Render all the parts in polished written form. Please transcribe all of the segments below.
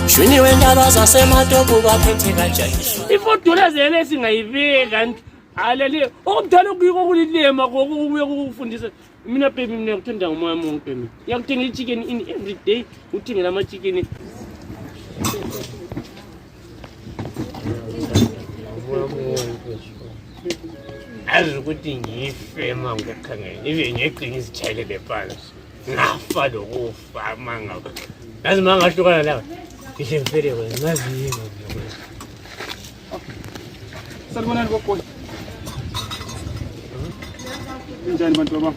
shuni wenda bazasematopu baphethe kanjani ifodola zele singayibeka alele okudala ukuyiko kulilema kokubuye kufundisa mina baby mina ngikuthanda ngomoya wami baby ngiyakuthenga ichicken in every day uthengela ama chicken azi ukuthi ngife mangikhangela ibe ngeqinga isitshayelele phansi ngafa lokufa manga yazi mangahlukana la ngisho ngifele wena ngaziyini salibonani bogoyi njani bantu baba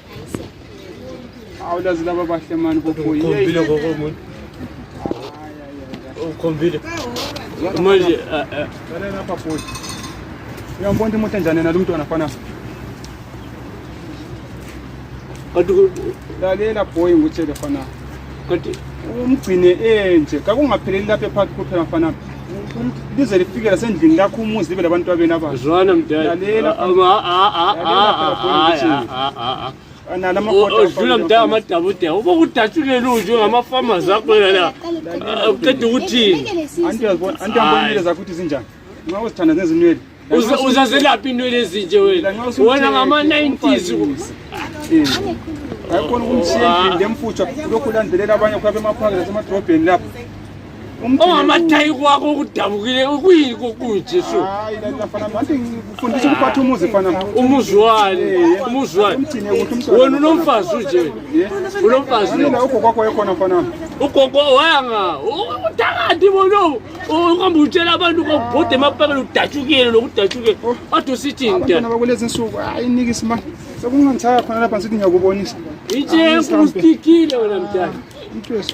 awulazi laba bahle mani bogoyi ukhombile kokomuntu ukhombile manje lalela lapha boy uyambona imoto enjani nalo mntwana afana kodwa lalela boy ngutshele fana kodwa umgcine enje kakungapheleli lapha ephakathi kuphela mfana lize lifikela sendlini lakho umuzi libe labantu abena abazi zwana mdala odlula mdala amadabuda uba kudatshulele unje ngama-farmers akho la uqeda ukuthini anti uyambonile zakho ukuthi zinjani nxa uzithanda nezinwele uzazelaphi inwele ezinje wena ngama-90s ayikhona ukumshiya endlini lemfutsha lokhu ulandelela abanye kwabe emaphakela nasemadrobheni lapho ongamathayi kwakho okudabukile ukuyini kokunje so hayi lafana manje ngifundisa ukuphatha umuzi fana umuzi wani wena unomfazi unje unomfazi la ugogo ekhona fana ugogo wanga uthakade bono uhambe utshela abantu ukubhode emaphakela udatshukile lokudatshukile wathi usithi abantwana bakulezi insuku hayi nikisi ma sekungangithaya khona lapha ngithi ngiyakubonisa itshe kustikile wena mntana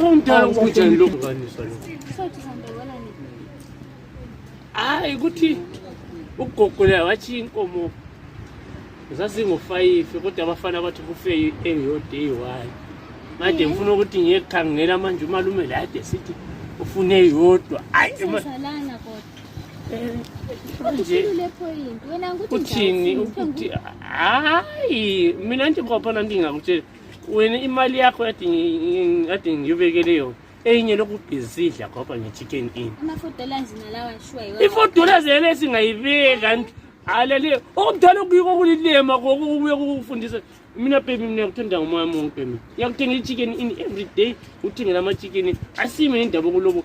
umntana kunjani lokho kanisa lokho hayi ukuthi ugogo la wathi inkomo zazingo-5 kodwa abafana bathi kufe eyodwa eyi-1 manje ngifuna ukuthi ngiyekhangela manje umalume la ade sithi ufune eyodwa uthini ukuthi hayi mina nje ngophana ndingakutshela wena imali yakho ade ngiyibekele yona enye lokubhizidla ngoba nge-chicken in ifodola zele singayibeka alele okudala ukuyiko kulilema kokubuye kufundisa mina baby mina ngikuthanda ngomoya wami baby ngiyakuthenga ichicken in every day uthengela ama-chicken asime indaba kulobo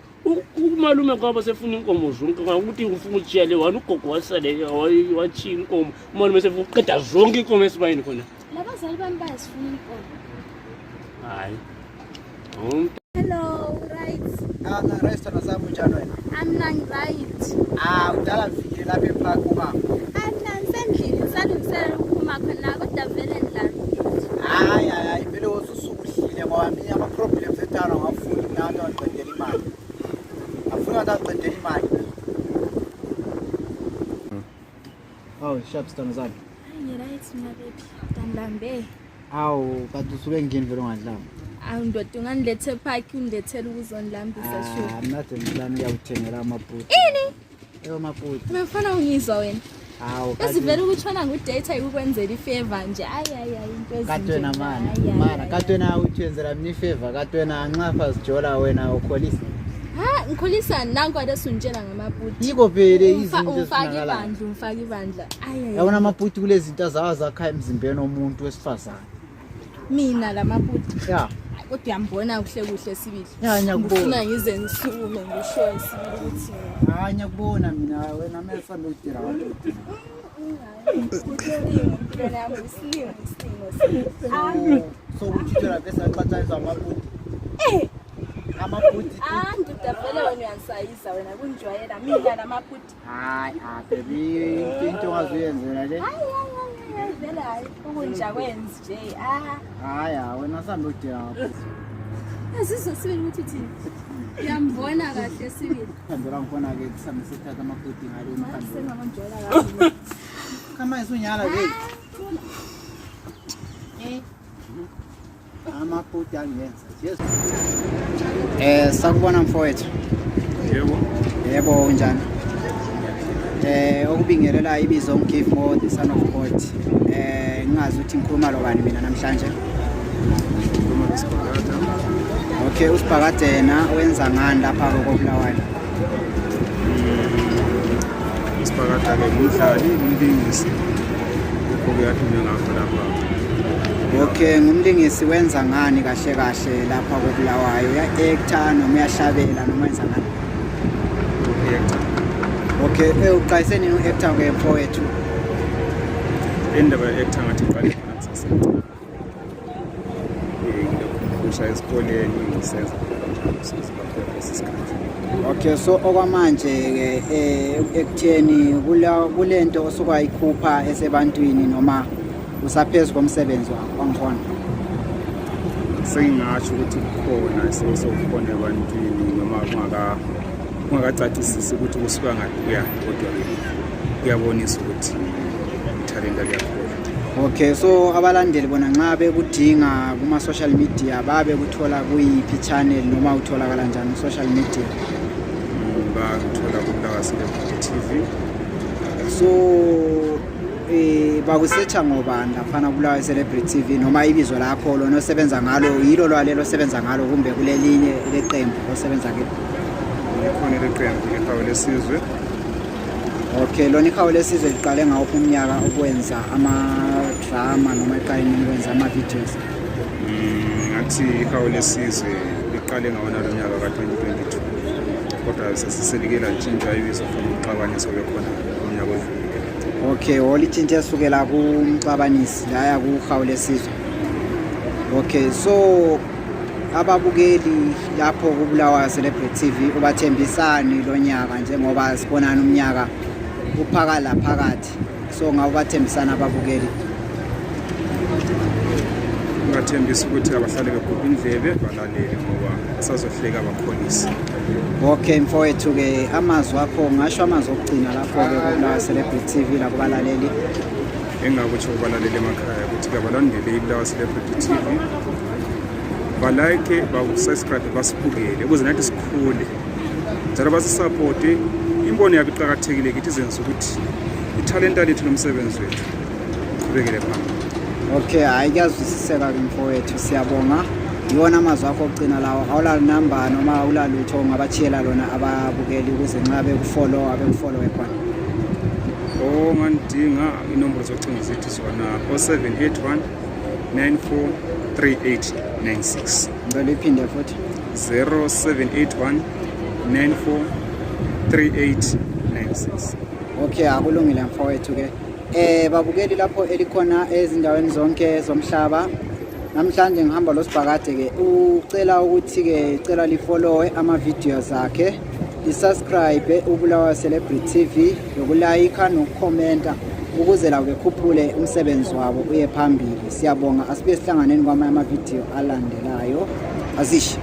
umalume kwabo sefuna inkomo zonke ukuthi ufuna utshiya le wani ugogo wasale watshiya inkomo umalume sefuna uqeda zonke inkomo esibayini khona labazali bami bayazifuna inkomo hayi hello right restaurant zami njani wena right udala mfikile lapha epark ubaba ngisendlini ngisalungisela ukuphuma khona kodwa vele ndlala hayi vele ususukuhlile ngoba mina ama-problems etana ngafuni nanto aqedela imali afuna nanto aqedela imali sharp stone zami right mabebi ngilambe kanti usuke ngini vele ungadlanga ndoda ungandilethe ephakhi undilethele ukuzondilambisa sho mnade ngilami uyawuthengela amabhuti ini amabhuti befana ungizwa wena ezivele ukutshona ngudata ikukwenzela ifavor nje into katwena mana katwena uthenzela mina ifavor katwena nxapha zijola wena ukholisa ngikholisa nanku adesunitshela ngamabhuti yiko vele izinto umfaka ibandla yabona amabhuti kulezi zinto azakha emzimbeni womuntu wesifazane mina lamabhuti ya kodwa uyambona kuhle sibili ngiyakubona ngifuna ngize ngisukume ngisho sibili ukuthi ngiyakubona mina wena mesamba udira so uthithela bese aqhathanisa amabhuti amabhuti ngidavele wena uyangisayiza wena kunjwayela mina lamabhuti hayi baby into ongazuyenzela le vele hayi ukunja kwenzi nje hayi wena sambe udira azizwe sibili ukuthi thini uyambona kahle sibili khambela ngifona ke sambe sithatha amabhuti ngalo umkhando sengamanjwayela kahle kama isunyala ke amabhuti angenza yes sakubona mfowethu yebo unjani okubingelela ibizo ngigive more the son of God ngingazi ukuthi ngikhuluma lo bani mina namhlanje ngikhuluma noSibhakata. Okay, uSibhakade yena wenza ngani lapha koBulawayo? Isibhakata-ke ngumdlali, umlingisi, okuyadume ngakho lapha. Okay, ngumlingisi wenza ngani kahle kahle lapha koBulawayo? Uya-actor noma uyahlabela noma wenza ngani? Uku-actor. Okay, uqayise nini u-actor-ke mfowethu? Indaba ye-actor ngathi iqale khona ngisasemncane. Ngilokhusha esikoleni ngisenza sibakhona lesi sikhathi. Okay, so okwamanje-ke ekutheni kulento osuke wayikhupha esebantwini noma usaphezu komsebenzi wakho wangikhona? Sengingasho ukuthi kukhona esekukhona ebantwini noma kungakacacisisi ukuthi kusuka ngaphi kuyaphi, kodwa kuyabonisa ukuthi ithalenta liyakhona. Okay, so abalandeli bona nxa bekudinga kuma-social media babe kuthola kuyiphi channel noma utholakala njani ku-social media? Bakuthola kuBulawayo Celebrity TV. So bakusearcha ngobani laphana kuBulawayo Celebrity TV noma ibizo lakho lona osebenza ngalo yilo lwalelo osebenza ngalo kumbe kulelinye leqembu osebenza kilo? Likhona leqembu lehawu lesizwe. Okay, lona ihawu lesizwe liqale ngawuphi umnyaka ukwenza ama-drama noma iqale nini ukwenza ama-videos? Ngathi ihawu lesizwe liqale ngawona lo nyaka ka-2022, kodwa sesiselikela ntshintsha ibizo from uMxabanisi obekhona unyaka odlule. Okay, olitshintshe sukela kuMxabanisi laya kuhawu lesizwe. Okay, so ababukeli lapho kuBulawayo Celebrity TV ubathembisani lo nyaka njengoba sibonana umnyaka uphakala phakathi, so ngawubathembisana ababukeli? Ngathembisa ukuthi abahlale begubha indlebe balalele ngoba sazohleka abakholisi. Okay mfowethu-ke amazwi akho ngasho amazwi okugcina lapho-ke kuBulawayo Celebrity TV lapho balaleli Engakutsho kubalaleli emakhaya ukuthi-ke balandele iBulawayo Celebrity TV, balike, basubscribe, basibukele ukuze nathi sikhule njalo basisupporte. Imbono yabo iqakathekile kithi izenza ukuthi ithalenta lethu nomsebenzi wethu uqhubekele phambili. Okay, hayi kuyazwisiseka-ke mfowethu, siyabonga. Iwona amazwi akho okugcina lawo, awula number noma awulalutho ongabachiyela lona ababukeli ukuze nxa bekufollowa bekufollowe khona? Ngandinga inombolo zocingo zethu zona 0781 943896. Ngicela iphinde futhi. 0781 943896. Okay, akulungile mfowethu-ke. Babukeli lapho elikhona ezindaweni zonke zomhlaba. Namhlanje ngihamba loSibhakade-ke ucela ukuthi-ke cela lifollowe ama-videos akhe, lisubscribe uBulawayo Celebrity TV, lokulayikha nokukhomenta ukuze lawo bekhuphule umsebenzi wabo uye phambili. Siyabonga, asibe sihlanganeni kwamanye ama-video alandelayo. Azishi.